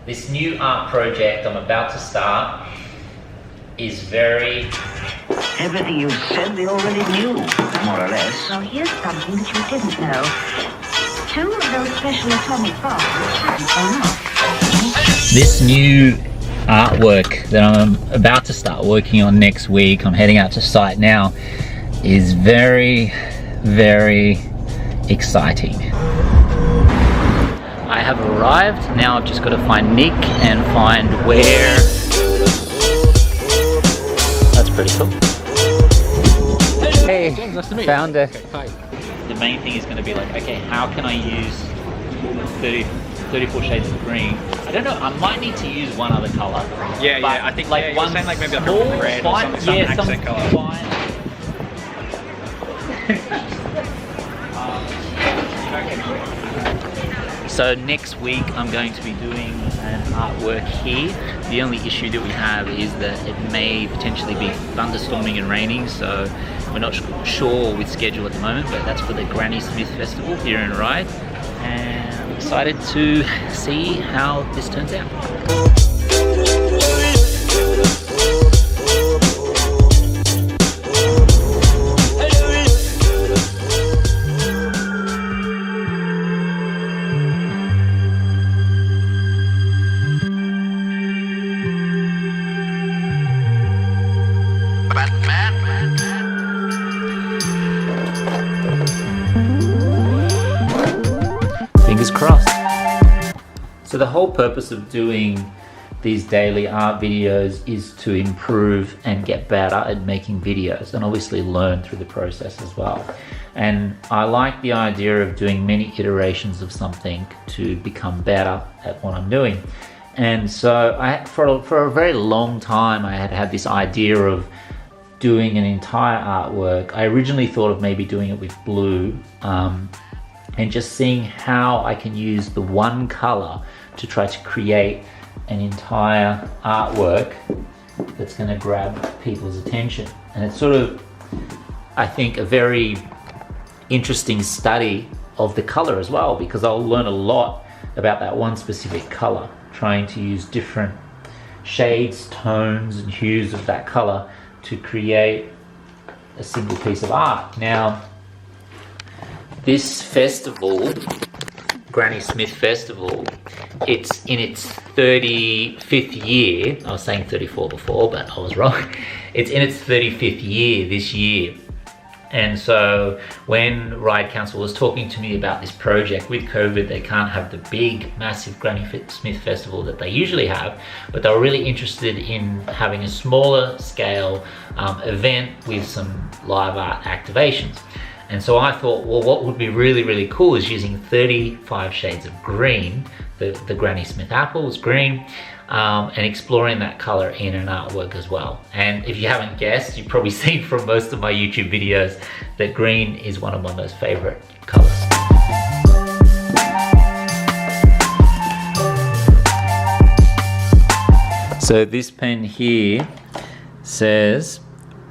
This new art project I'm about to start is very... Everything you said they already knew, more or less. Well, here's something that you didn't know. 2 of those special atomic bombs hadn't gone off. This new artwork that I'm about to start working on next week, I'm heading out to site now, is very, very exciting. I have arrived. Now I've just got to find Nick and find where. That's pretty cool. Hey, nice to meet found you. it. Okay, hi. The main thing is going to be like, okay, how can I use 34 shades of green? I don't know, I might need to use one other color. Yeah, I think like one saying like maybe like a red or something, some accent color. Fine. So next week I'm going to be doing an artwork here. The only issue that we have is that it may potentially be thunderstorming and raining, so we're not sure with schedule at the moment, but that's for the Granny Smith Festival here in Ryde, and I'm excited to see how this turns out. Fingers crossed. So the whole purpose of doing these daily art videos is to improve and get better at making videos, and obviously learn through the process as well. And I like the idea of doing many iterations of something to become better at what I'm doing. And so for a very long time I had this idea of doing an entire artwork. I originally thought of maybe doing it with blue, and just seeing how I can use the one color to try to create an entire artwork that's going to grab people's attention. And it's sort of, I think, a very interesting study of the color as well, because I'll learn a lot about that one specific color, trying to use different shades, tones and hues of that color to create a single piece of art. Now, this festival, Granny Smith Festival, it's in its 35th year. I was saying 34 before, but I was wrong. It's in its 35th year this year. And so when Ryde Council was talking to me about this project, with COVID, they can't have the big, massive Granny Smith Festival that they usually have, but they were really interested in having a smaller scale event with some live art activations. And so I thought, well, what would be really, really cool is using 35 shades of green, the Granny Smith apple is green, and exploring that color in an artwork as well. And if you haven't guessed, you've probably seen from most of my YouTube videos that green is one of my most favorite colors. So this pen here says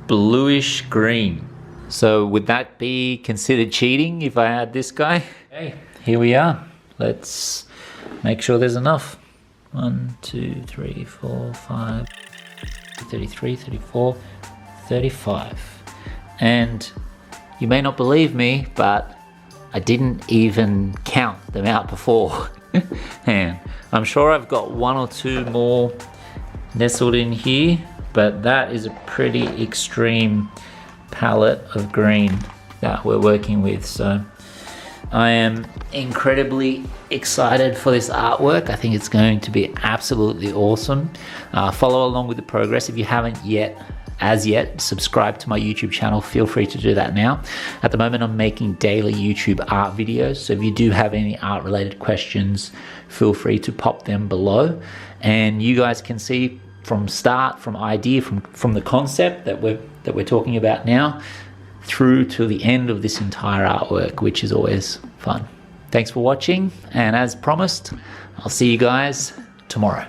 bluish green. So would that be considered cheating if I add this guy? Okay, here we are. Let's make sure there's enough. 1, 2, 3, 4, 5, 33, 34, 35. And you may not believe me, but I didn't even count them out before. And I'm sure I've got 1 or 2 more nestled in here, but that is a pretty extreme palette of green that we're working with. So I am incredibly excited for this artwork. I think it's going to be absolutely awesome. Follow along with the progress. If you haven't as yet subscribed to my YouTube channel, feel free to do that now. At the moment I'm making daily YouTube art videos, so if you do have any art related questions, feel free to pop them below, and you guys can see from idea, from the concept that we're talking about now, through to the end of this entire artwork, which is always fun. Thanks for watching, and as promised, I'll see you guys tomorrow.